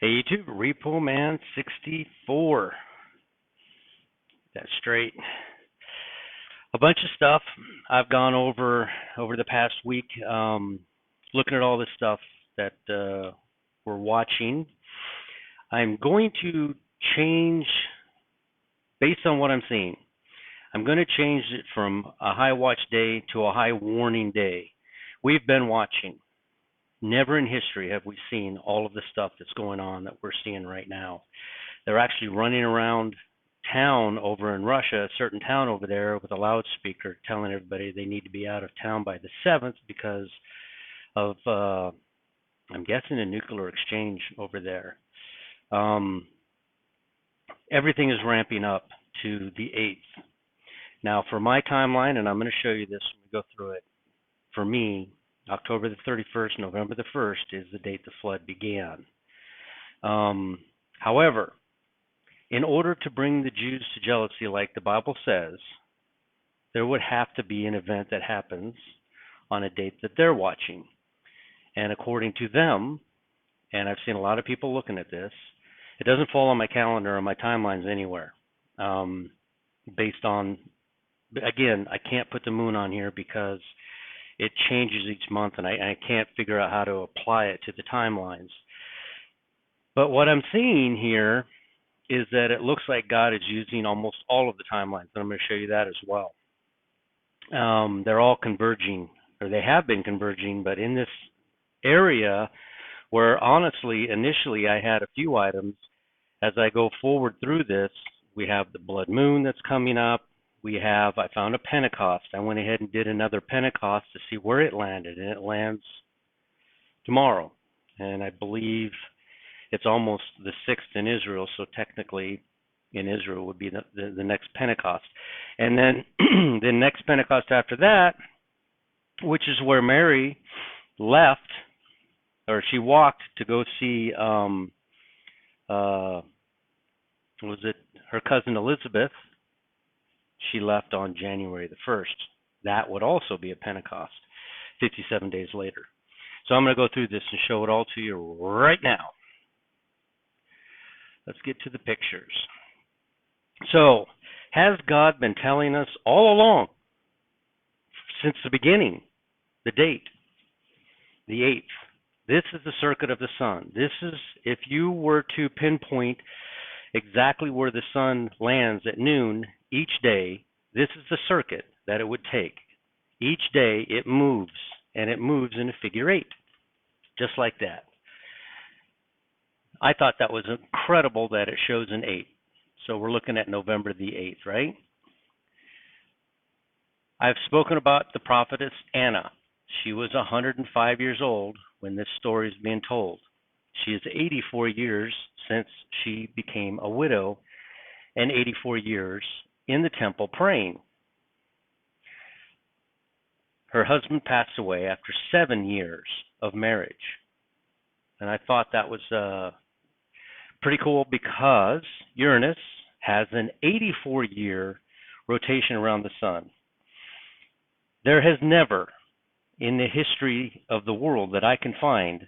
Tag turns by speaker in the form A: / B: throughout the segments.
A: Hey YouTube, Repo Man 64. That's straight. A bunch of stuff I've gone over the past week, looking at all this stuff that we're watching. I'm going to change based on what I'm seeing. I'm going to change it from a high watch day to a high warning day. We've been watching. Never in history have we seen all of the stuff that's going on that we're seeing right now. They're actually running around town over in Russia, a certain town over there, with a loudspeaker telling everybody they need to be out of town by the 7th because of, I'm guessing, a nuclear exchange over there. Um, Everything is ramping up to the 8th. Now, for my timeline, and I'm going to show you this when we go through it, for me, October the 31st, November the 1st is the date the flood began. However, in order to bring the Jews to jealousy, like the Bible says, there would have to be an event that happens on a date that they're watching. And according to them, and I've seen a lot of people looking at this, it doesn't fall on my calendar or my timelines anywhere. Based on, again, I can't put the moon on here because it changes each month, and I can't figure out how to apply it to the timelines. But what I'm seeing here is that it looks like God is using almost all of the timelines, and I'm going to show you that as well. They're all converging, or they have been converging, but in this area where honestly, initially I had a few items, as I go forward through this, we have the blood moon that's coming up. I found a Pentecost. I went ahead and did another Pentecost to see where it landed, and it lands tomorrow. And I believe it's almost the 6th in Israel, so technically in Israel would be the next Pentecost. And then the next Pentecost after that, which is where Mary left, or she walked to go see, was it her cousin Elizabeth? She left on January the 1st. That would also be a Pentecost, 57 days later. So I'm going to go through this and show it all to you right now. Let's get to the pictures. So, has God been telling us all along, since the beginning, the date, the 8th? This is the circuit of the sun. This is, if you were to pinpoint exactly where the sun lands at noon each day, this is the circuit that it would take. Each day it moves, and it moves in a figure 8, just like that. I thought that was incredible that it shows an 8. So we're looking at November the 8th, right? I've spoken about the prophetess Anna. She was 105 years old when this story is being told. She is 84 years since she became a widow, and 84 years in the temple praying. Her husband passed away after 7 years of marriage. And I thought that was pretty cool because Uranus has an 84-year rotation around the sun. There has never, in the history of the world that I can find,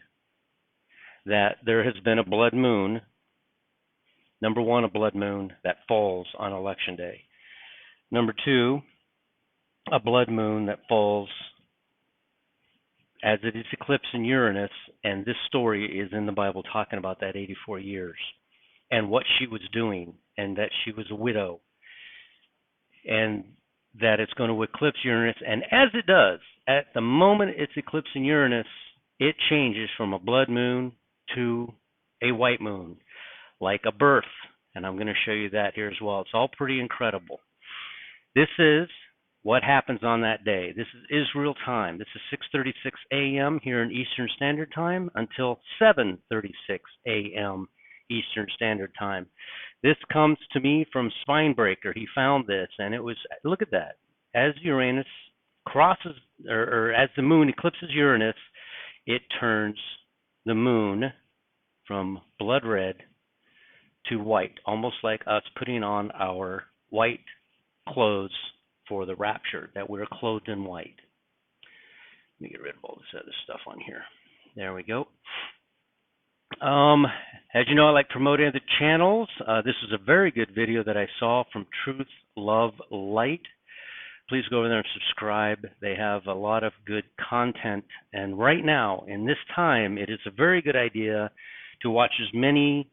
A: that there has been a blood moon, number one, a blood moon that falls on election day. Number two, a blood moon that falls as it is eclipsing Uranus, and this story is in the Bible talking about that 84 years and what she was doing, and that she was a widow, and that it's going to eclipse Uranus. And as it does, at the moment it's eclipsing Uranus, it changes from a blood moon to a white moon, like a birth. And I'm going to show you that here as well. It's all pretty incredible. This is what happens on that day. This is Israel time. This is 6:36 a.m. here in Eastern Standard Time until 7:36 a.m. Eastern Standard Time. This comes to me from Spinebreaker. He found this, and it was, look at that. As Uranus crosses, or as the moon eclipses Uranus, it turns the moon from blood red to white, almost like us putting on our white clothes for the rapture, that we're clothed in white. Let me get rid of all this other stuff on here. There we go. As you know, I like promoting the channels. This is a very good video that I saw from Truth, Love, Light. Please go over there and subscribe. They have a lot of good content. And right now, in this time, it is a very good idea to watch as many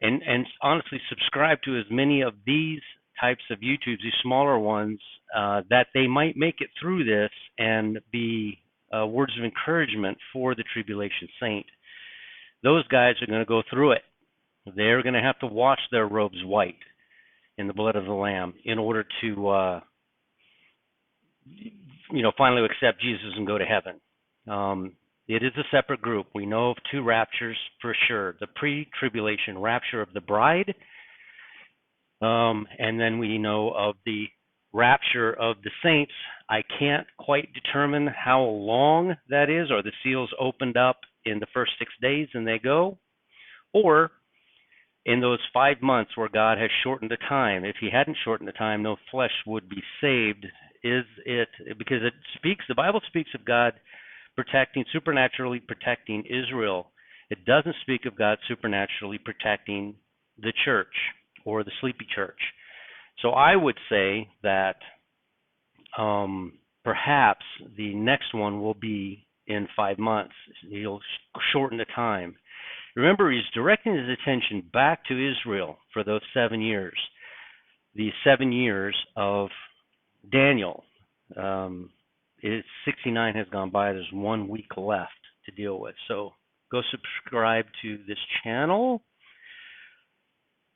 A: and honestly subscribe to as many of these types of YouTubes, these smaller ones, that they might make it through this and be words of encouragement for the tribulation saint. Those guys are going to go through it. They're going to have to wash their robes white in the blood of the Lamb in order to, finally accept Jesus and go to heaven. It is a separate group. We know of two raptures for sure: the pre-tribulation rapture of the bride, and then we know of the rapture of the saints. I can't quite determine how long that is, or the seals opened up in the first 6 days and they go, or in those 5 months where God has shortened the time. If he hadn't shortened the time, no flesh would be saved. Is it because the Bible speaks of God supernaturally protecting Israel. It doesn't speak of God supernaturally protecting the church or the sleepy church. So I would say that perhaps the next one will be in 5 months. He'll shorten the time. Remember, he's directing his attention back to Israel for those 7 years. The 7 years of Daniel. 69 has gone by. There's 1 week left to deal with. So go subscribe to this channel.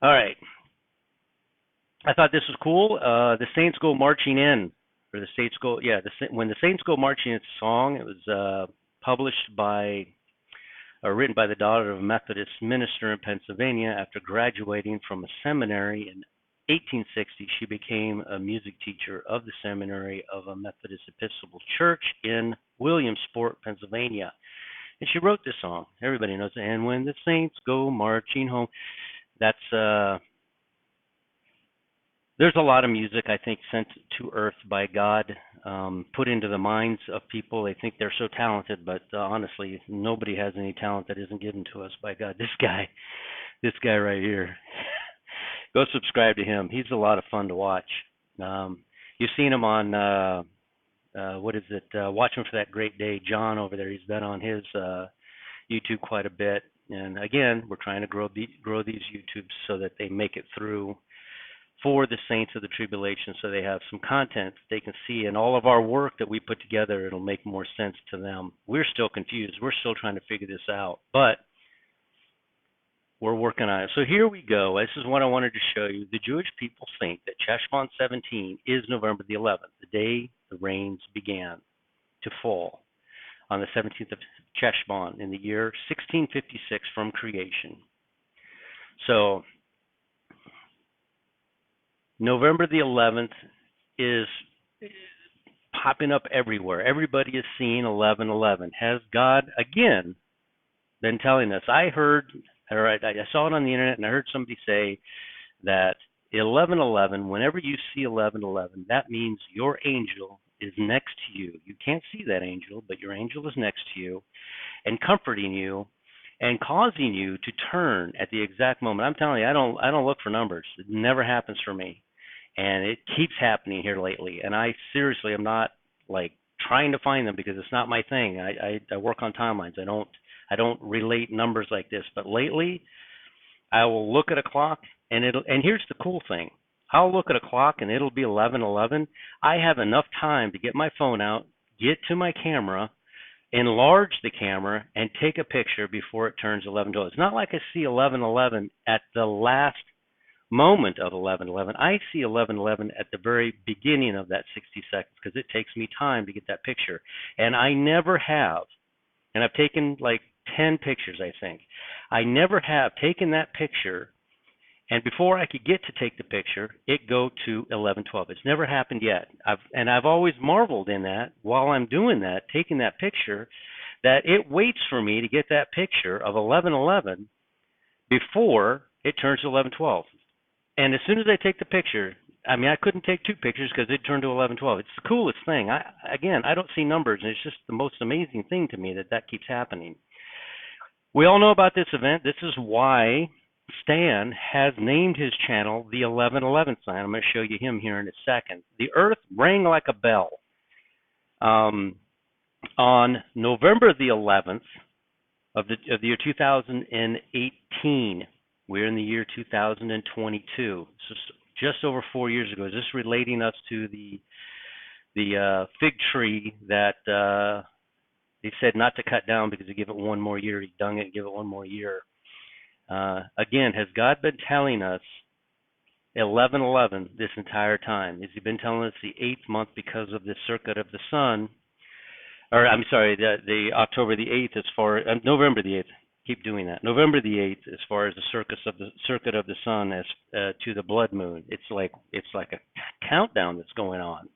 A: All right. I thought this was cool. The Saints Go Marching In. Or the Saints Go, when the Saints Go Marching In song, it was published by, or written by the daughter of a Methodist minister in Pennsylvania. After graduating from a seminary in 1860, she became a music teacher of the seminary of a Methodist Episcopal Church in Williamsport, Pennsylvania. And she wrote this song. Everybody knows it. And when the saints go marching home. That's there's a lot of music, I think, sent to earth by God, put into the minds of people. They think they're so talented, but honestly, nobody has any talent that isn't given to us by God. This guy right here. Go subscribe to him. He's a lot of fun to watch. You've seen him on, Watching for That Great Day. John over there, he's been on his YouTube quite a bit. And again, we're trying to grow these YouTubes so that they make it through for the saints of the tribulation, so they have some content they can see. And all of our work that we put together, it'll make more sense to them. We're still confused. We're still trying to figure this out. But we're working on it. So here we go. This is what I wanted to show you. The Jewish people think that Cheshvan 17 is November the 11th, the day the rains began to fall, on the 17th of Cheshvan in the year 1656 from creation. So November the 11th is popping up everywhere. Everybody is seeing 11/11. Has God again been telling us? I saw it on the internet, and I heard somebody say that 11/11, whenever you see 11/11, that means your angel is next to you. You can't see that angel, but your angel is next to you and comforting you and causing you to turn at the exact moment. I'm telling you, I don't look for numbers. It never happens for me. And it keeps happening here lately. And I seriously am not like trying to find them because it's not my thing. I work on timelines. I don't relate numbers like this. But lately, I will look at a clock and here's the cool thing. I'll look at a clock and it'll be 11:11. I have enough time to get my phone out, get to my camera, enlarge the camera, and take a picture before it turns 11:12. It's not like I see 11:11 at the last moment of 11:11. I see 11:11 at the very beginning of that 60 seconds because it takes me time to get that picture. And I never have, and I've taken like 10 pictures, I think. I never have taken that picture, and before I could get to take the picture, it go to 11:12. It's never happened yet. I've always marveled in that while I'm doing that, taking that picture, that it waits for me to get that picture of 11:11 before it turns 11:12. And as soon as I take the picture, I couldn't take 2 pictures because it turned to 11:12. It's the coolest thing. I don't see numbers, and it's just the most amazing thing to me that keeps happening. We all know about this event. This is why Stan has named his channel the 1111 sign. I'm going to show you him here in a second. The earth rang like a bell. On November the 11th of the year 2018, we're in the year 2022. So just over 4 years ago. Is this relating us to the fig tree that he said not to cut down because he give it one more year? He dung it and give it one more year. Again, has God been telling us 11:11 this entire time? Has he been telling us the 8th month because of the circuit of the sun? Or I'm sorry, the October the 8th as far November the 8th. Keep doing that. November the 8th as far as the circuit of the sun as to the blood moon. It's like a countdown that's going on.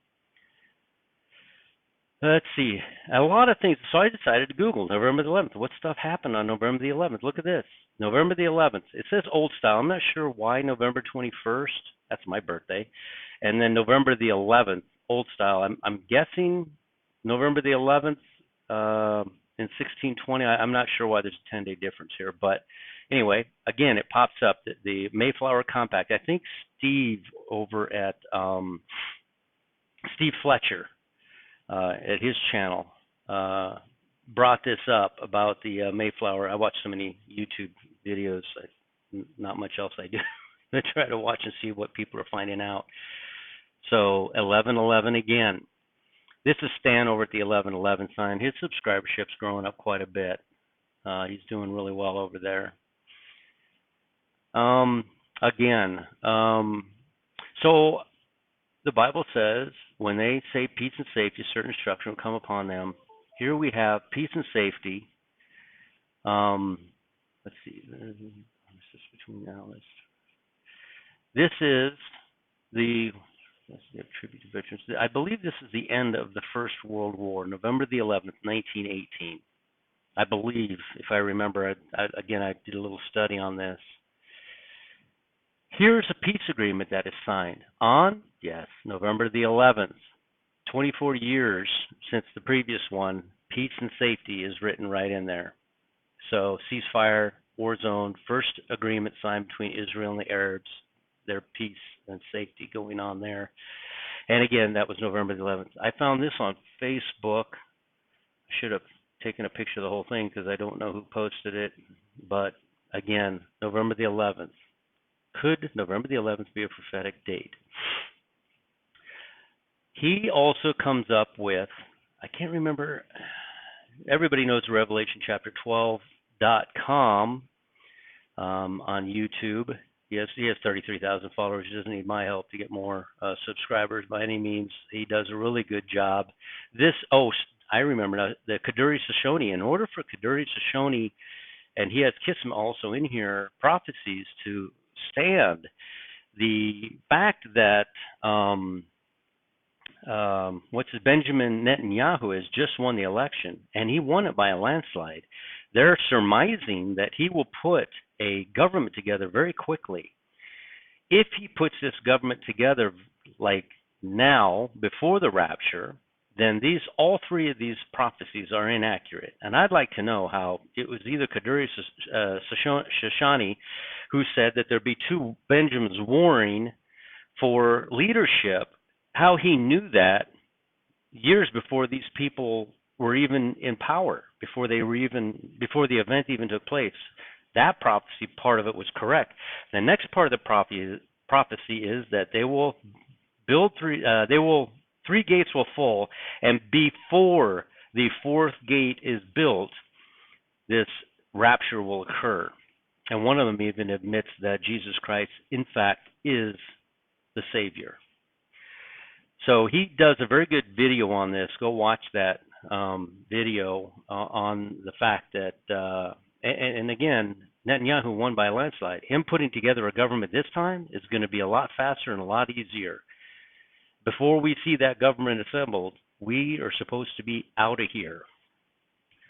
A: Let's see. A lot of things. So I decided to Google November the 11th. What stuff happened on November the 11th? Look at this. November the 11th. It says old style. I'm not sure why November 21st. That's my birthday. And then November the 11th, old style. I'm guessing November the 11th in 1620. I'm not sure why there's a 10-day difference here. But anyway, again, it pops up. The Mayflower Compact. I think Steve over at Steve Fletcher at his channel brought this up about the Mayflower. I watch so many YouTube videos, not much else I do. I try to watch and see what people are finding out. So 11:11 again. This is Stan over at the 11:11 sign. His subscribership's growing up quite a bit. He's doing really well over there. So the Bible says when they say peace and safety, certain destruction will come upon them. Here we have peace and safety. Let's see. Between now. This is the tribute to veterans. I believe this is the end of the First World War, November the 11th, 1918. I believe, if I remember. I did a little study on this. Here's a peace agreement that is signed on, yes, November the 11th. 24 years since the previous one, peace and safety is written right in there. So ceasefire, war zone, first agreement signed between Israel and the Arabs, their peace and safety going on there. And again, that was November the 11th. I found this on Facebook. I should have taken a picture of the whole thing because I don't know who posted it. But again, November the 11th. Could November the 11th be a prophetic date? He also comes up with, I can't remember, everybody knows Revelation chapter 12.com on YouTube. He has 33,000 followers. He doesn't need my help to get more subscribers by any means. He does a really good job. I remember now, the Kaduri Shoshone. In order for Kaduri Shoshone, and he has Kism also in here, prophecies to stand, the fact that Benjamin Netanyahu has just won the election, and he won it by a landslide. They're surmising that he will put a government together very quickly. If he puts this government together like now, before the rapture, then all three of these prophecies are inaccurate. And I'd like to know how it was either Kaduri Shoshone who said that there'd be two Benjamins warring for leadership, how he knew that years before these people were even in power, before the event even took place. That prophecy part of it was correct. The next part of the prophecy is that they will build three gates will fall, and before the fourth gate is built, this rapture will occur. And one of them even admits that Jesus Christ, in fact, is the Savior. So he does a very good video on this. Go watch that video on the fact that, and again, Netanyahu won by a landslide. Him putting together a government this time is going to be a lot faster and a lot easier. Before we see that government assembled, we are supposed to be out of here.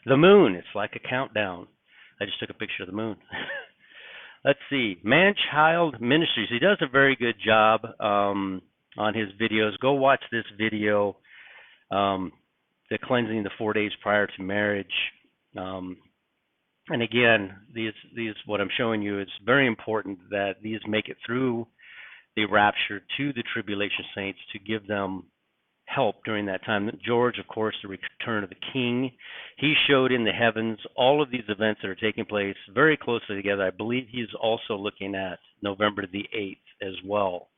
A: The moon, it's like a countdown. I just took a picture of the moon. Let's see. Man-Child Ministries. He does a very good job on his videos. Go watch this video, the cleansing the 4 days prior to marriage. And again, these what I'm showing you, it's very important that these make it through the rapture to the tribulation saints to give them help during that time. George, of course, the return of the king. He showed in the heavens all of these events that are taking place very closely together. I believe he's also looking at November the 8th as well.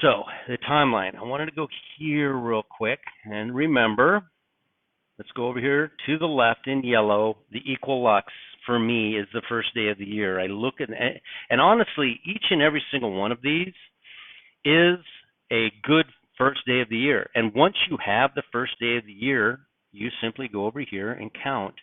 A: So, the timeline. I wanted to go here real quick. And remember, let's go over here to the left in yellow. The equinox for me is the first day of the year. I look at, and honestly, each and every single one of these is a good first day of the year. And once you have the first day of the year, you simply go over here and count.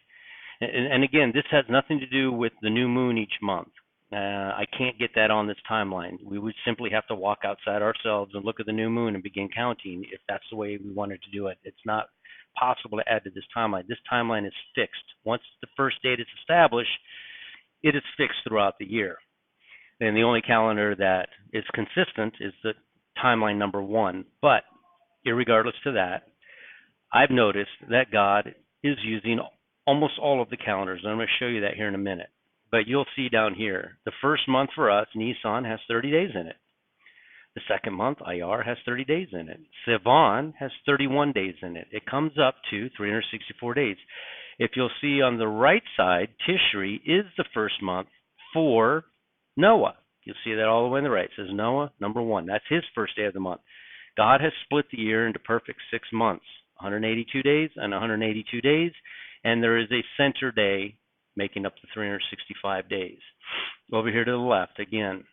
A: And again, this has nothing to do with the new moon each month. I can't get that on this timeline. We would simply have to walk outside ourselves and look at the new moon and begin counting if that's the way we wanted to do it. It's not possible to add to this timeline. This timeline is fixed. Once the first date is established, it is fixed throughout the year. And the only calendar that is consistent is the timeline number 1. But irregardless to that, I've noticed that God is using almost all of the calendars. And I'm going to show you that here in a minute. But you'll see down here, the first month for us, Nisan, has 30 days in it. The second month, Iyar, has 30 days in it. Sivan has 31 days in it. It comes up to 364 days. If you'll see on the right side, Tishri is the first month for Noah. You'll see that all the way on the right. It says Noah, number 1. That's his first day of the month. God has split the year into perfect 6 months, 182 days and 182 days, and there is a center day making up the 365 days. Over here to the left, again,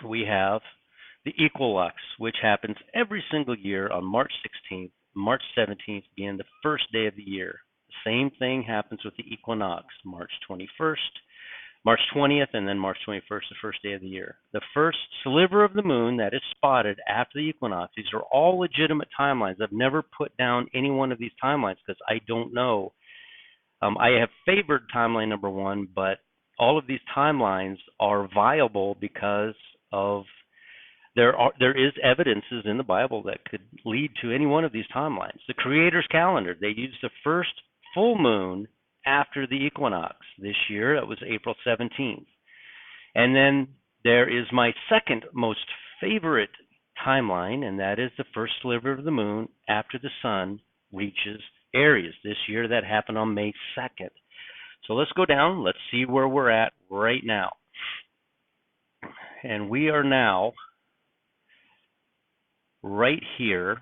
A: we have the equinox, which happens every single year on March 16th, March 17th being the first day of the year. The same thing happens with the equinox, March 21st, March 20th, and then March 21st, the first day of the year. The first sliver of the moon that is spotted after the equinox, these are all legitimate timelines. I've never put down any one of these timelines because I don't know. I have favored timeline number 1, but all of these timelines are viable because of there is evidences in the Bible that could lead to any one of these timelines. The Creator's calendar, they used the first full moon after the equinox. This year, that was April 17th. And then there is my second most favorite timeline, and that is the first sliver of the moon after the sun reaches Aries. This year, that happened on May 2nd. So let's go down. Let's see where we're at right now. And we are now right here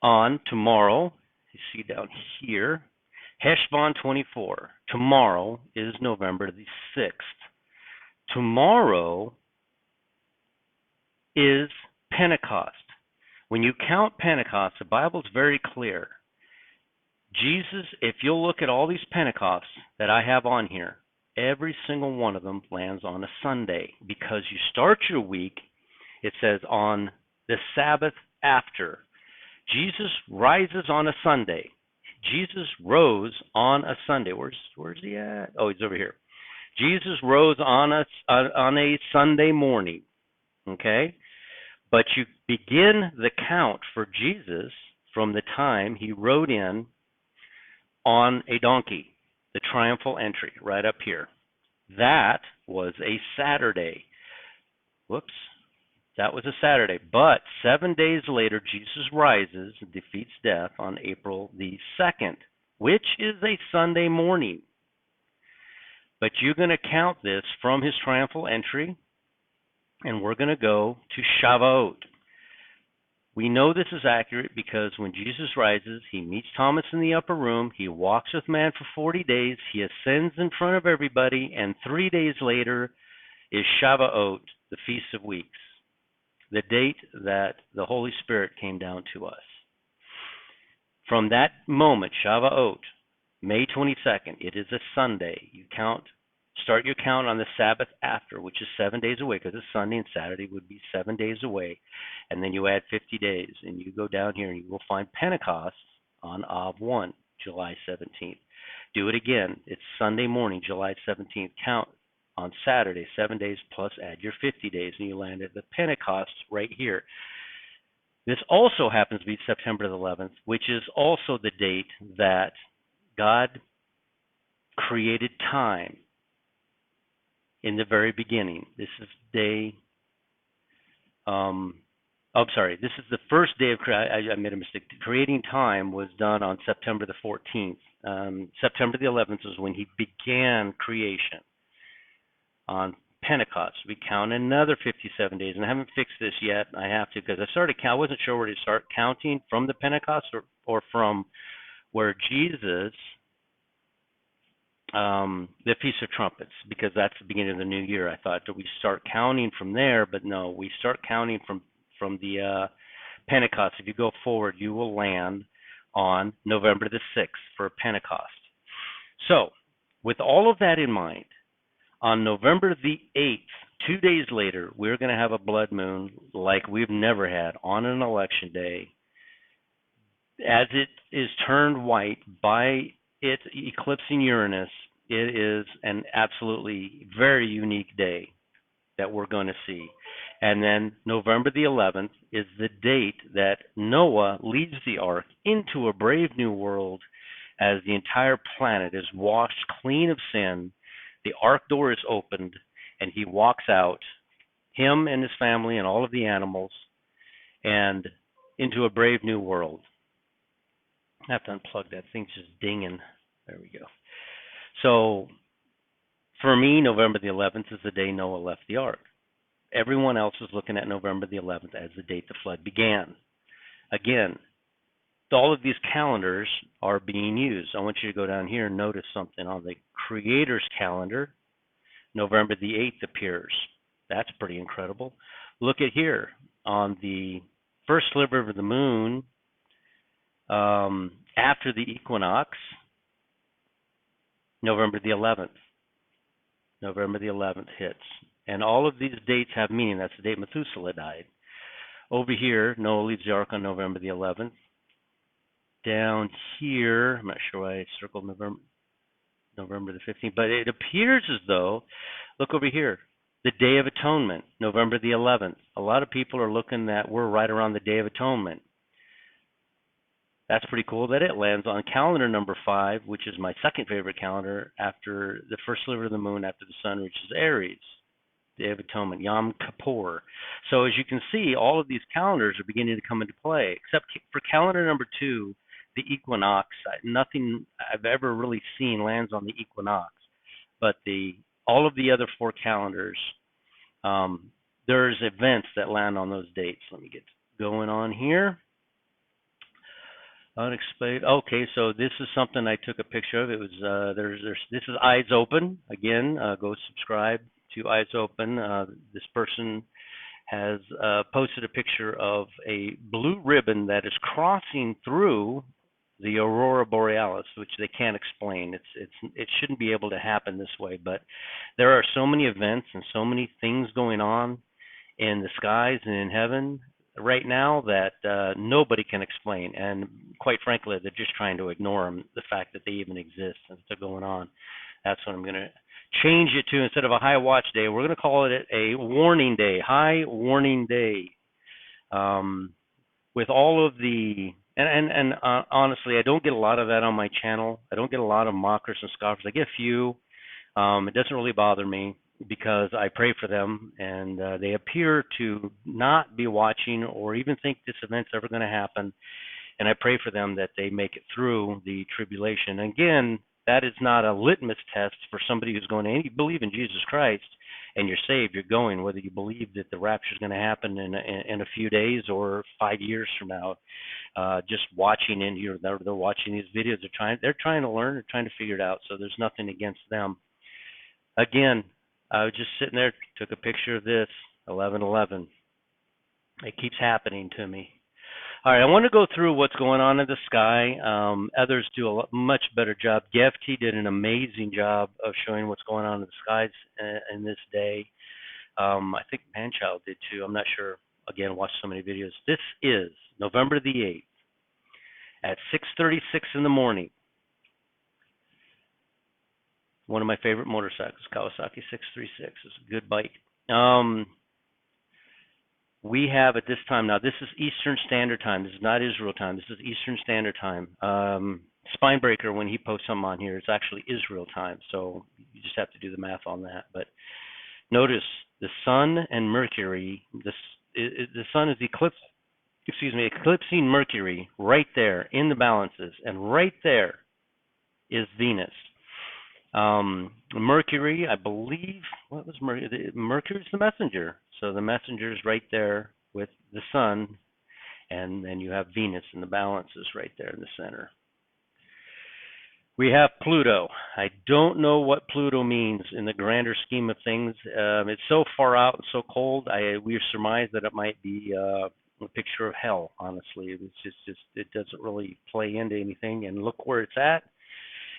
A: on tomorrow. You see down here, Heshvan 24. Tomorrow is November the 6th. Tomorrow is Pentecost. When you count Pentecost, the Bible's very clear. Jesus, if you'll look at all these Pentecosts that I have on here, every single one of them lands on a Sunday because you start your week, it says on the Sabbath after. Jesus rises on a Sunday. Jesus rose on a Sunday. Where's he at? Oh, he's over here. Jesus rose on a Sunday morning. Okay? But you begin the count for Jesus from the time he rode in on a donkey, the triumphal entry, right up here. That was a Saturday. Whoops. That was a Saturday. But 7 days later, Jesus rises and defeats death on April the 2nd, which is a Sunday morning. But you're going to count this from his triumphal entry, and we're going to go to Shavuot. We know this is accurate because when Jesus rises, he meets Thomas in the upper room, he walks with man for 40 days, he ascends in front of everybody, and 3 days later is Shavuot, the Feast of Weeks, the date that the Holy Spirit came down to us. From that moment, Shavuot, May 22nd, it is a Sunday. You start your count on the Sabbath after, which is 7 days away, because it's Sunday and Saturday would be 7 days away. And then you add 50 days, and you go down here and you will find Pentecost on Av 1, July 17th. Do it again. It's Sunday morning, July 17th. Count on Saturday, 7 days plus add your 50 days, and you land at the Pentecost right here. This also happens to be September the 11th, which is also the date that God created time in the very beginning. This is day, I'm sorry, this is the first day of I made a mistake. Creating time was done on September the 14th. September the 11th is when he began creation. On Pentecost, we count another 57 days, and I haven't fixed this yet. I have to because I wasn't sure where to start counting, from the Pentecost or from where Jesus, the Feast of Trumpets, because that's the beginning of the new year. I thought, do we start counting from there? But no, we start counting from the Pentecost. If you go forward, you will land on November the 6th for Pentecost. So, with all of that in mind, on November the 8th, 2 days later, we're going to have a blood moon like we've never had on an election day. As it is turned white by it eclipsing Uranus, it is an absolutely very unique day that we're going to see. And then November the 11th is the date that Noah leads the ark into a brave new world as the entire planet is washed clean of sin. The ark door is opened, and he walks out, him and his family and all of the animals, and into a brave new world. I have to unplug that. Thing's just dinging. There we go. So, for me, November the 11th is the day Noah left the ark. Everyone else is looking at November the 11th as the date the flood began. Again, all of these calendars are being used. I want you to go down here and notice something. On the Creator's calendar, November the 8th appears. That's pretty incredible. Look at here. On the first sliver of the moon, after the equinox, November the 11th. November the 11th hits. And all of these dates have meaning. That's the date Methuselah died. Over here, Noah leaves the ark on November the 11th. Down here, I'm not sure why I circled November the 15th, but it appears as though, look over here, the Day of Atonement, November the 11th. A lot of people are looking that we're right around the Day of Atonement. That's pretty cool that it lands on calendar number 5, which is my second favorite calendar after the first sliver of the moon after the sun reaches Aries. Day of Atonement, Yom Kippur. So as you can see, all of these calendars are beginning to come into play, except for calendar number 2, the equinox. Nothing I've ever really seen lands on the equinox, but all of the other 4 calendars, there's events that land on those dates. Let me get going on here. Unexplained. Okay, so this is something I took a picture of. It was this is Eyes Open. Again, go subscribe to Eyes Open. This person has posted a picture of a blue ribbon that is crossing through the aurora borealis, which they can't explain. It shouldn't be able to happen this way, but there are so many events and so many things going on in the skies and in heaven right now that nobody can explain, and quite frankly, they're just trying to ignore them, the fact that they even exist and they're going on. That's what I'm going to change it to. Instead of a high watch day, we're going to call it a warning day, high warning day. With all of the and honestly, I don't get a lot of that on my channel. I don't get a lot of mockers and scoffers. I get a few. It doesn't really bother me because I pray for them, and they appear to not be watching or even think this event's ever going to happen. And I pray for them that they make it through the tribulation. Again, that is not a litmus test for somebody who's going to believe in Jesus Christ and you're saved. You're going, whether you believe that the rapture is going to happen in a few days or 5 years from now. Just watching they're watching these videos. They're trying to learn. They're trying to figure it out. So there's nothing against them. Again, I was just sitting there, took a picture of this, 11/11. It keeps happening to me. All right, I want to go through what's going on in the sky. Others do a much better job. Gefty did an amazing job of showing what's going on in the skies in this day. I think Manchild did too. I'm not sure. Again, watched so many videos. This is November the 8th at 6:36 in the morning. One of my favorite motorcycles, Kawasaki 636. It's a good bike. we have at this time, now this is Eastern Standard Time. This is not Israel time. This is Eastern Standard Time. Spinebreaker, when he posts something on here, it's actually Israel time. So you just have to do the math on that. But notice the sun and Mercury, the sun is eclipsing Mercury right there in the balances. And right there is Venus. Mercury, I believe, what was Mercury? Mercury's the messenger. So the messenger is right there with the sun, and then you have Venus in the balances right there in the center. We have Pluto. I don't know what Pluto means in the grander scheme of things. It's so far out and so cold. We surmise that it might be a picture of hell. Honestly, it's just it doesn't really play into anything. And look where it's at.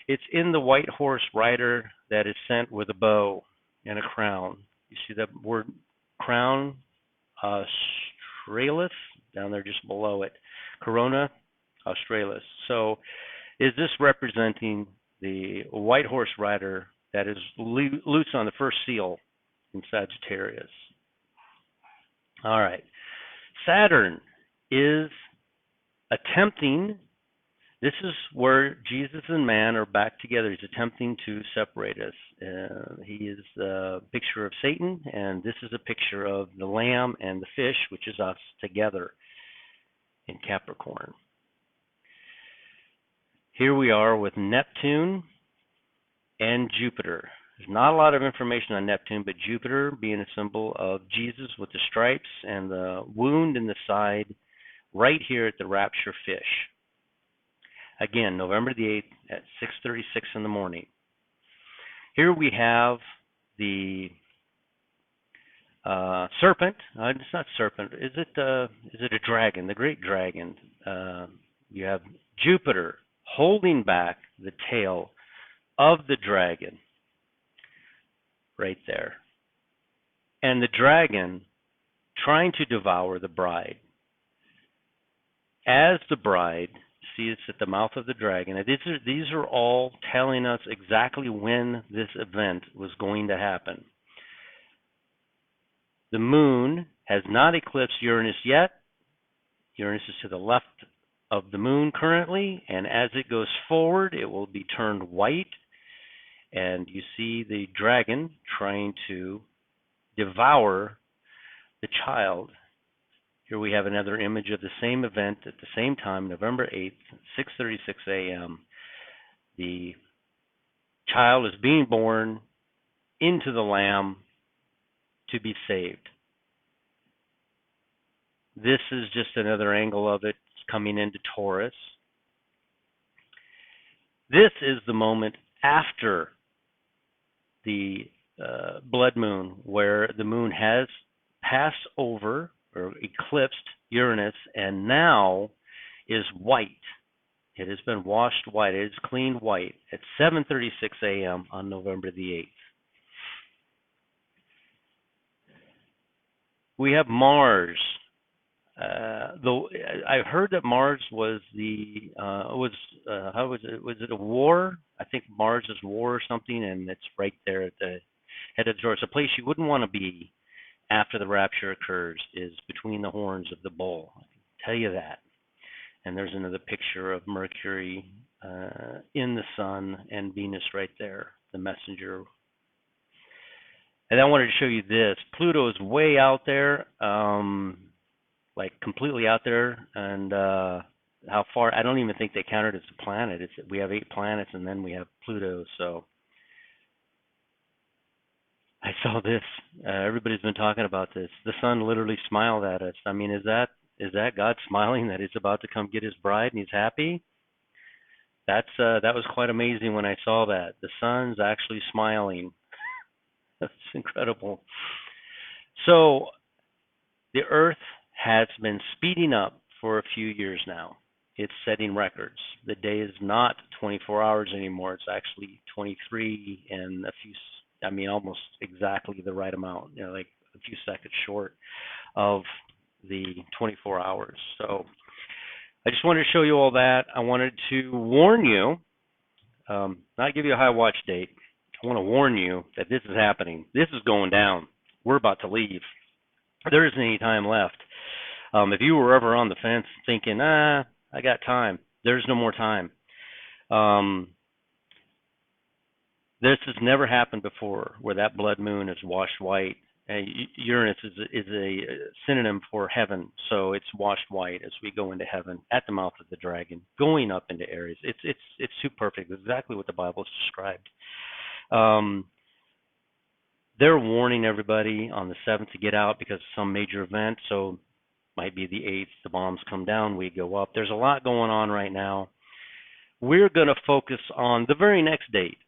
A: It's in the white horse rider that is sent with a bow and a crown. You see that word crown, Australis, down there just below it. Corona Australis. So is this representing the white horse rider that is loose on the first seal in Sagittarius? All right. Saturn is attempting. This is where Jesus and man are back together. He's attempting to separate us. He is a picture of Satan, and this is a picture of the lamb and the fish, which is us together in Capricorn. Here we are with Neptune and Jupiter. There's not a lot of information on Neptune, but Jupiter being a symbol of Jesus with the stripes and the wound in the side right here at the Rapture fish. Again, November the 8th at 6:36 in the morning. Here we have the serpent. It's not serpent. Is it a dragon? The great dragon. You have Jupiter holding back the tail of the dragon right there. And the dragon trying to devour the bride. As the bride, see it's at the mouth of the dragon. And these are all telling us exactly when this event was going to happen. The moon has not eclipsed Uranus yet. Uranus is to the left of the moon currently, and as it goes forward, it will be turned white, and you see the dragon trying to devour the child. Here we have another image of the same event at the same time, November 8th, 6:36 a.m. The child is being born into the lamb to be saved. This is just another angle of it coming into Taurus. This is the moment after the blood moon, where the moon has passed over or eclipsed Uranus and now is white. It has been washed white. It is clean white at 7:36 a.m. on November the 8th. We have Mars. Though I've heard that Mars was how was it? Was it a war? I think Mars is war or something, and it's right there at the head of the door. It's a place you wouldn't want to be after the rapture occurs. Is between the horns of the bull. I can tell you that. And there's another picture of Mercury in the sun and Venus right there, the messenger. And I wanted to show you this. Pluto is way out there. Like completely out there, and how far, I don't even think they count it as a planet. We have 8 planets, and then we have Pluto. So I saw this. Everybody's been talking about this. The sun literally smiled at us. I mean, is that God smiling that he's about to come get his bride and he's happy? That was quite amazing when I saw that. The sun's actually smiling. That's incredible. So the Earth has been speeding up for a few years now. It's setting records. The day is not 24 hours anymore. It's actually 23 and almost exactly the right amount, like a few seconds short of the 24 hours. So I just wanted to show you all that. I wanted to warn you, not give you a high watch date. I want to warn you that this is happening. This is going down. We're about to leave. There isn't any time left. If you were ever on the fence thinking, I got time, there's no more time. Um, this has never happened before where that blood moon is washed white. Uranus is a synonym for heaven, so it's washed white as we go into heaven at the mouth of the dragon, going up into Aries. It's too perfect. It's exactly what the Bible has described. Um, they're warning everybody on the 7th to get out because of some major event. So might be the 8th. The bombs come down, we go up. There's a lot going on right now. We're going to focus on the very next date.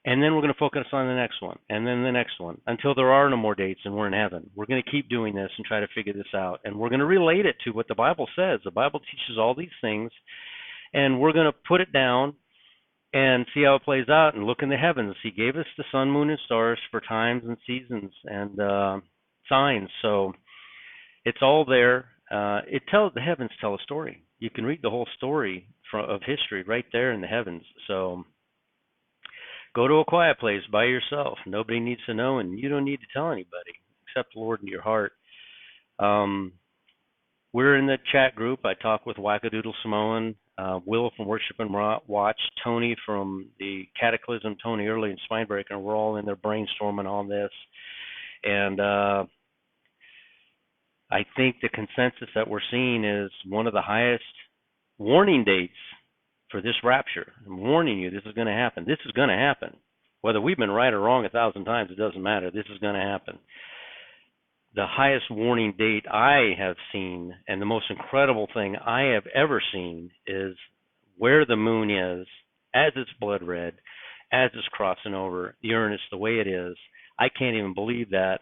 A: And then we're going to focus on the next one, and then the next one, until there are no more dates and we're in heaven. We're going to keep doing this and try to figure this out. And we're going to relate it to what the Bible says. The Bible teaches all these things, and we're going to put it down and see how it plays out and look in the heavens. He gave us the sun, moon, and stars for times and seasons and signs. So it's all there. The heavens tell a story. You can read the whole story of history right there in the heavens. So go to a quiet place by yourself. Nobody needs to know, and you don't need to tell anybody except the Lord in your heart. We're in the chat group. I talk with Wackadoodle Samoan, Will from Worship and Watch, Tony from the Cataclysm, Tony Early and Spinebreaker, and we're all in there brainstorming on this. And I think the consensus that we're seeing is one of the highest warning dates for this rapture. I'm warning you, this is going to happen. This is going to happen. Whether we've been right or wrong 1,000 times, it doesn't matter. This is going to happen. The highest warning date I have seen, and the most incredible thing I have ever seen, is where the moon is, as it's blood red, as it's crossing over Uranus the way it is. I can't even believe that.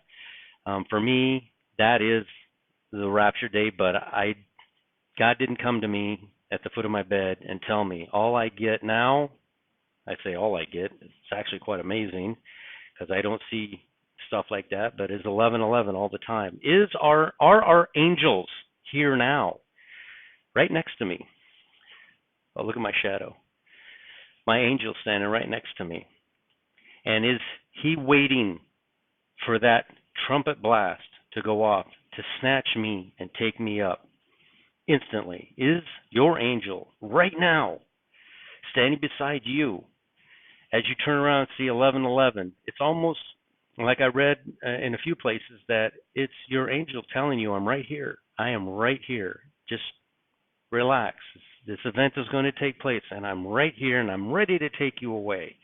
A: For me, that is the rapture date, but God didn't come to me at the foot of my bed and tell me. All I get now, I say all I get, it's actually quite amazing because I don't see stuff like that, but is 11:11 all the time. Are our angels here now, right next to me? Oh, look at my shadow. My angel standing right next to me. And is he waiting for that trumpet blast to go off to snatch me and take me up instantly? Is your angel right now standing beside you as you turn around and see 11:11? It's almost like I read in a few places that it's your angel telling you, I'm right here. I am right here. Just relax. This event is going to take place, and I'm right here, and I'm ready to take you away.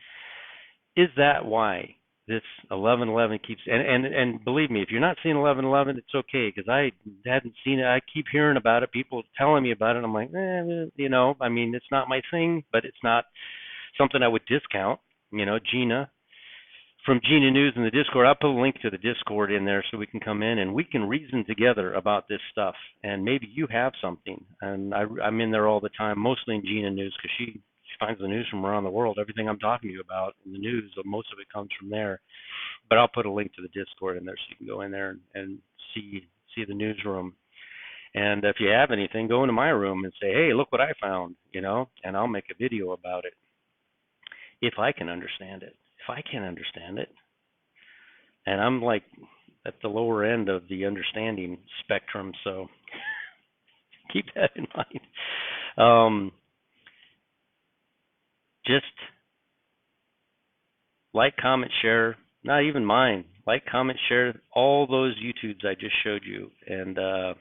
A: Is that why this 11:11 keeps? And believe me, if you're not seeing 11:11, it's okay because I hadn't seen it. I keep hearing about it. People telling me about it. I'm like, I mean, it's not my thing, but it's not something I would discount. Gina from Gina News in the Discord. I'll put a link to the Discord in there so we can come in and we can reason together about this stuff. And maybe you have something. And I'm in there all the time, mostly in Gina News because she finds the news from around the world. Everything I'm talking to you about in the news, most of it comes from there. But I'll put a link to the Discord in there so you can go in there and see the newsroom. And if you have anything, go into my room and say, hey, look what I found, and I'll make a video about it if I can understand it. If I can't understand it, and I'm like at the lower end of the understanding spectrum, so keep that in mind. Just like, comment, share. Not even mine. Like, comment, share all those YouTubes I just showed you, and I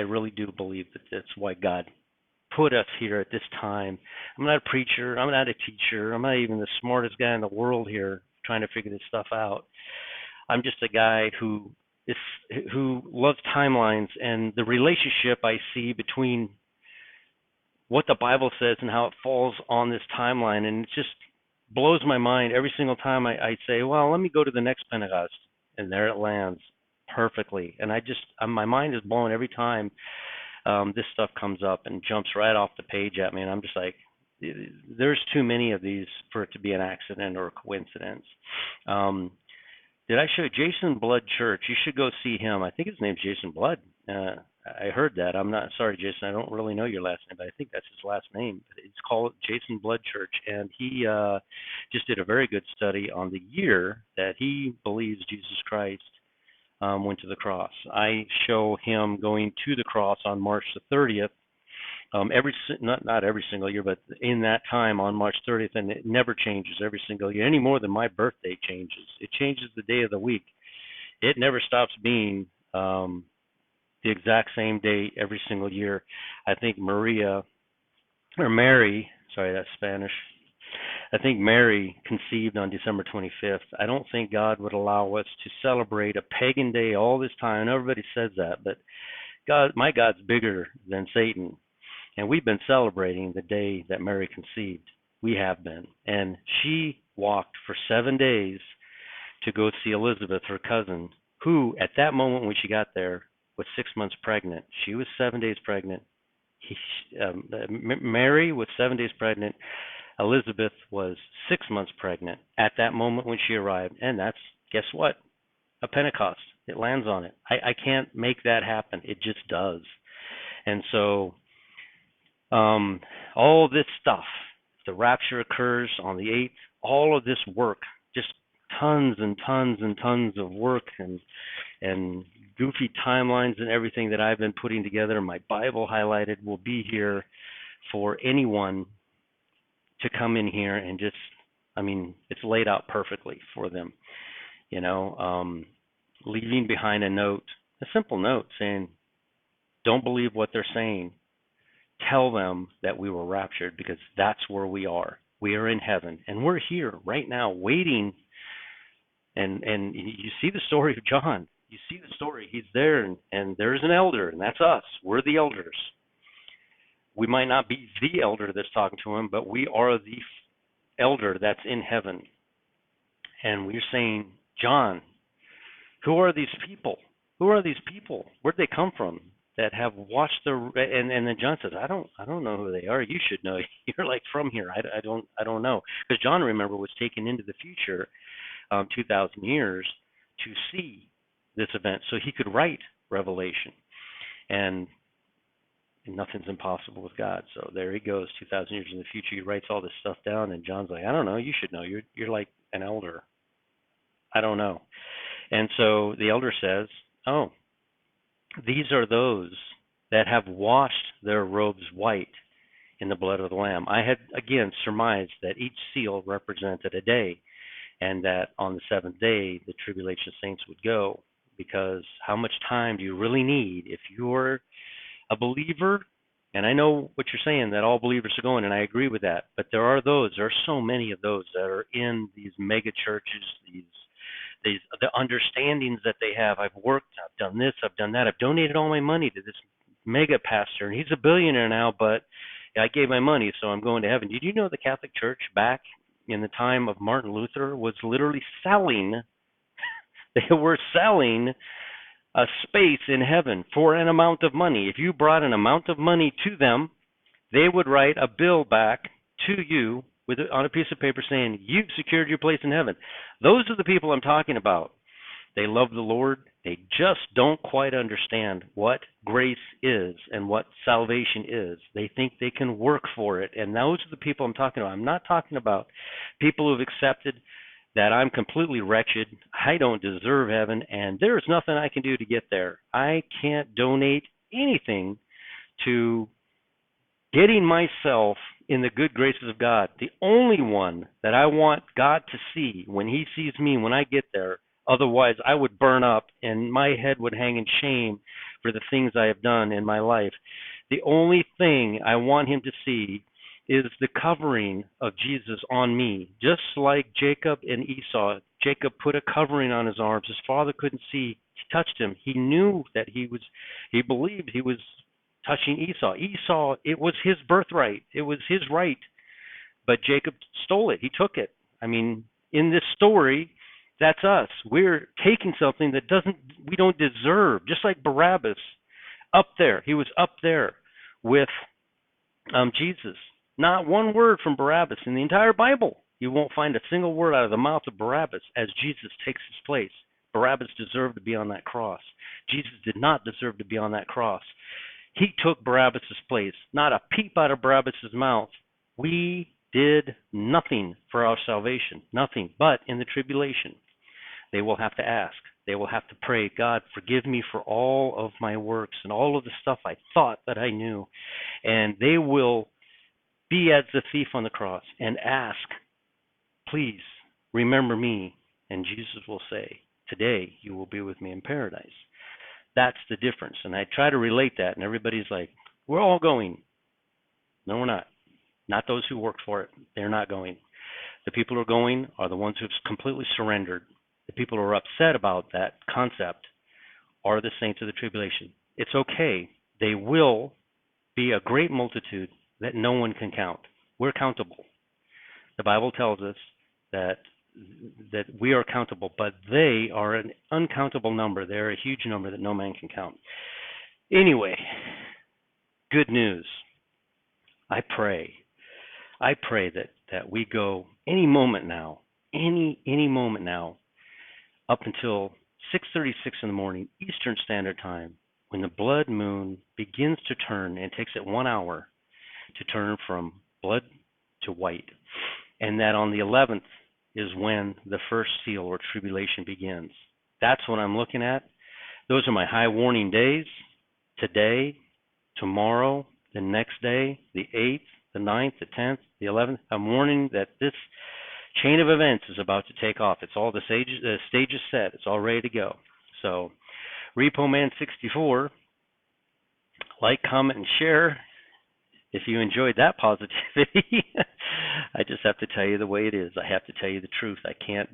A: really do believe that that's why God put us here at this time. I'm not a preacher. I'm not a teacher. I'm not even the smartest guy in the world here trying to figure this stuff out. I'm just a guy who loves timelines and the relationship I see between what the Bible says and how it falls on this timeline. And it just blows my mind every single time I say, well, let me go to the next Pentecost. And there it lands perfectly. And my mind is blown every time this stuff comes up and jumps right off the page at me, and I'm just like, there's too many of these for it to be an accident or a coincidence. Did I show you Jason Blood Church? You should go see him. I think his name's Jason Blood. I heard that. I'm not sorry, Jason. I don't really know your last name, but I think that's his last name. It's called Jason Blood Church, and he just did a very good study on the year that he believes Jesus Christ went to the cross. I show him going to the cross on March the 30th. Not every single year, but in that time on March 30th, and it never changes every single year any more than my birthday changes. It changes the day of the week. It never stops being the exact same day every single year. I think Mary, sorry, that's Spanish. I think Mary conceived on December 25th. I don't think God would allow us to celebrate a pagan day all this time. Everybody says that, but my God's bigger than Satan. And we've been celebrating the day that Mary conceived. We have been. And she walked for 7 days to go see Elizabeth, her cousin, who at that moment when she got there was 6 months pregnant. She was 7 days pregnant. Mary was 7 days pregnant. Elizabeth was 6 months pregnant at that moment when she arrived. And that's, guess what? A Pentecost. It lands on it. I can't make that happen. It just does. And so all this stuff, the rapture occurs on the 8th, all of this work, just tons and tons and tons of work and goofy timelines and everything that I've been putting together, my Bible highlighted, will be here for anyone to come in here and just, it's laid out perfectly for them, leaving behind a note, a simple note saying, don't believe what they're saying. Tell them that we were raptured, because that's where we are. We are in heaven, and we're here right now waiting. And you see the story of John. You see the story. He's there, and there's an elder, and that's us. We're the elders. We might not be the elder that's talking to him, but we are the elder that's in heaven. And we're saying, John, who are these people? Who are these people? Where'd they come from? That have watched and then John says, I don't know who they are. You should know. You're like from here. I don't know, because John, remember, was taken into the future 2,000 years to see this event, so he could write Revelation, and nothing's impossible with God. So there he goes, 2,000 years in the future. He writes all this stuff down, and John's like, I don't know. You should know. You're like an elder. I don't know. And so the elder says, oh, these are those that have washed their robes white in the blood of the Lamb. I had, again, surmised that each seal represented a day, and that on the seventh day, the tribulation saints would go, because how much time do you really need if you're a believer? And I know what you're saying, that all believers are going, and I agree with that. But there are so many of those that are in these mega churches, the understandings that they have. I've worked, I've done this, I've done that, I've donated all my money to this mega pastor, and he's a billionaire now, but I gave my money, so I'm going to heaven. Did you know the Catholic Church back in the time of Martin Luther was literally selling, they were selling a space in heaven for an amount of money? If you brought an amount of money to them, they would write a bill back to you on a piece of paper saying, you've secured your place in heaven. Those are the people I'm talking about. They love the Lord. They just don't quite understand what grace is and what salvation is. They think they can work for it. And those are the people I'm talking about. I'm not talking about people who've accepted that I'm completely wretched, I don't deserve heaven, and there's nothing I can do to get there. I can't donate anything to getting myself in the good graces of God. The only one that I want God to see when he sees me when I get there, otherwise I would burn up and my head would hang in shame for the things I have done in my life. The only thing I want him to see is the covering of Jesus on me. Just like Jacob and Esau, Jacob put a covering on his arms. His father couldn't see. He touched him. He knew that he believed he was touching Esau. Esau, it was his birthright. It was his right. But Jacob stole it. He took it. In this story, that's us. We're taking something that we don't deserve. Just like Barabbas, up there. He was up there with Jesus. Not one word from Barabbas in the entire Bible. You won't find a single word out of the mouth of Barabbas as Jesus takes his place. Barabbas deserved to be on that cross. Jesus did not deserve to be on that cross. He took Barabbas' place. Not a peep out of Barabbas' mouth. We did nothing for our salvation. Nothing but in the tribulation. They will have to ask. They will have to pray, God, forgive me for all of my works and all of the stuff I thought that I knew. And they will be as the thief on the cross and ask, please remember me. And Jesus will say, today you will be with me in paradise. That's the difference. And I try to relate that, and everybody's like, we're all going. No, we're not. Not those who worked for it. They're not going. The people who are going are the ones who've completely surrendered. The people who are upset about that concept are the saints of the tribulation. It's okay. They will be a great multitude that no one can count. We're countable. The Bible tells us that we are countable, but they are an uncountable number. They're a huge number that no man can count. Anyway, good news. I pray that we go any moment now, any moment now, up until 6:36 in the morning Eastern Standard Time, when the blood moon begins to turn, and it takes it 1 hour to turn from blood to white, and that on the 11th is when the first seal or tribulation begins. That's what I'm looking at. Those are my high warning days. Today, tomorrow, the next day, the 8th, the 9th, the 10th, the 11th. I'm warning that this chain of events is about to take off. It's all the stage is set. It's all ready to go. So, Repo Man 64, like, comment, and share. If you enjoyed that positivity, I just have to tell you the way it is. I have to tell you the truth. I can't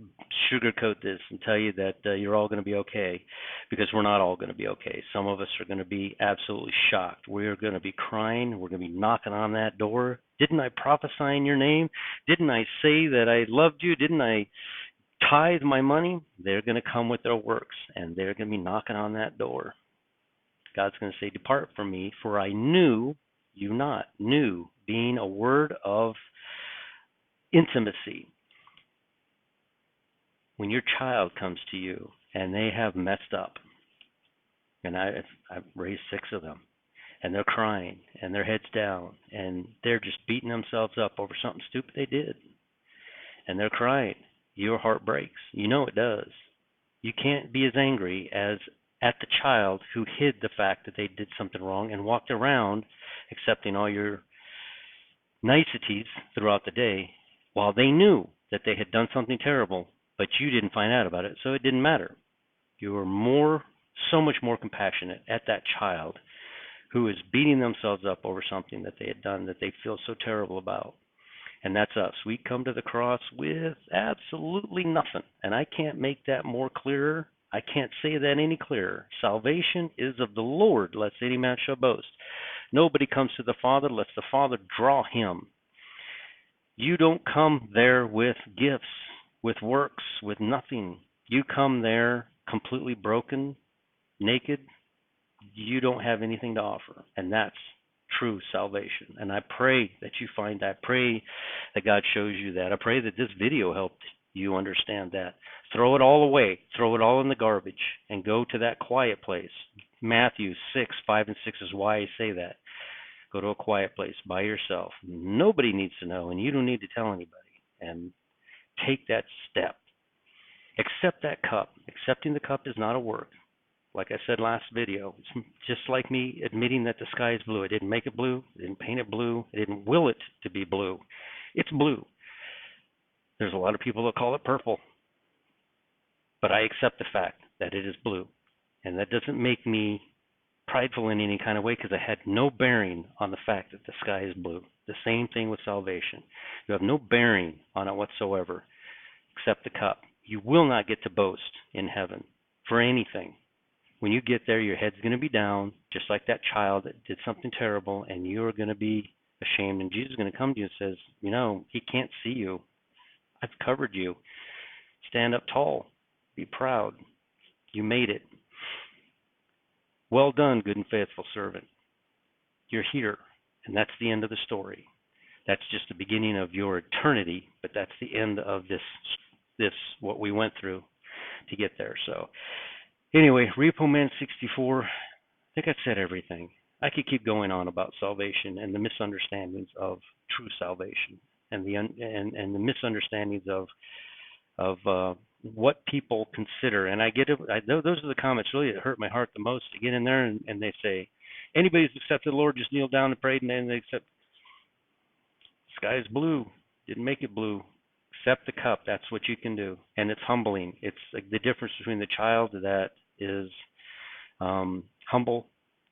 A: sugarcoat this and tell you that you're all going to be okay, because we're not all going to be okay. Some of us are going to be absolutely shocked. We're going to be crying. We're going to be knocking on that door. Didn't I prophesy in your name? Didn't I say that I loved you? Didn't I tithe my money? They're going to come with their works, and they're going to be knocking on that door. God's going to say, depart from me, for I knew you not. Knew being a word of intimacy. When your child comes to you and they have messed up, and I've raised 6 of them, and they're crying and their heads down and they're just beating themselves up over something stupid they did, and they're crying, your heart breaks. You know it does. You can't be as angry as at the child who hid the fact that they did something wrong and walked around accepting all your niceties throughout the day, while they knew that they had done something terrible, but you didn't find out about it, so it didn't matter. You were so much more compassionate at that child who is beating themselves up over something that they had done that they feel so terrible about. And that's us. We come to the cross with absolutely nothing, and I can't make that more clearer. I can't say that any clearer. Salvation is of the Lord, lest any man shall boast. Nobody comes to the Father lest the Father draw him. You don't come there with gifts, with works, with nothing. You come there completely broken, naked. You don't have anything to offer, and that's true salvation. And I pray that you find that. I pray that God shows you that. I pray that this video helped you understand that. Throw it all away. Throw it all in the garbage and go to that quiet place. Matthew 6:5 and 6 is why I say that. Go to a quiet place by yourself. Nobody needs to know, and you don't need to tell anybody. And take that step. Accept that cup. Accepting the cup is not a work. Like I said last video, it's just like me admitting that the sky is blue. I didn't make it blue. I didn't paint it blue. I didn't will it to be blue. It's blue. There's a lot of people that call it purple. But I accept the fact that it is blue. And that doesn't make me prideful in any kind of way, because I had no bearing on the fact that the sky is blue. The same thing with salvation. You have no bearing on it whatsoever, except the cup. You will not get to boast in heaven for anything. When you get there, your head's going to be down, just like that child that did something terrible, and you're going to be ashamed. And Jesus is going to come to you and says, you know, he can't see you. I've covered you. Stand up tall. Be proud. You made it. Well done, good and faithful servant. You're here, and that's the end of the story. That's just the beginning of your eternity, but that's the end of this what we went through to get there. So anyway, Repo Man 64, I think I said everything. I could keep going on about salvation and the misunderstandings of true salvation, and the misunderstandings of what people consider. And I get it. Those are the comments really that hurt my heart the most. To get in there and they say, anybody who's accepted the Lord just kneel down and prayed, and then they accept. Sky is blue. Didn't make it blue. Accept the cup. That's what you can do, and it's humbling. It's like the difference between the child that is humble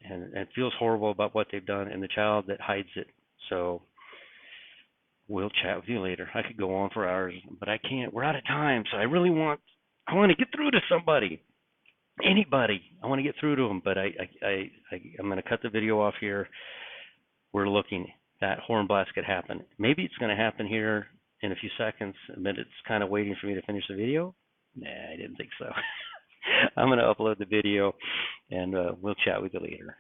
A: and feels horrible about what they've done, and the child that hides it. So we'll chat with you later. I could go on for hours, but I can't. We're out of time, so I want to get through to somebody, anybody. I want to get through to them, but I'm going to cut the video off here. We're looking. That horn blast could happen. Maybe it's going to happen here in a few seconds, but it's kind of waiting for me to finish the video. Nah, I didn't think so. I'm going to upload the video, and we'll chat with you later.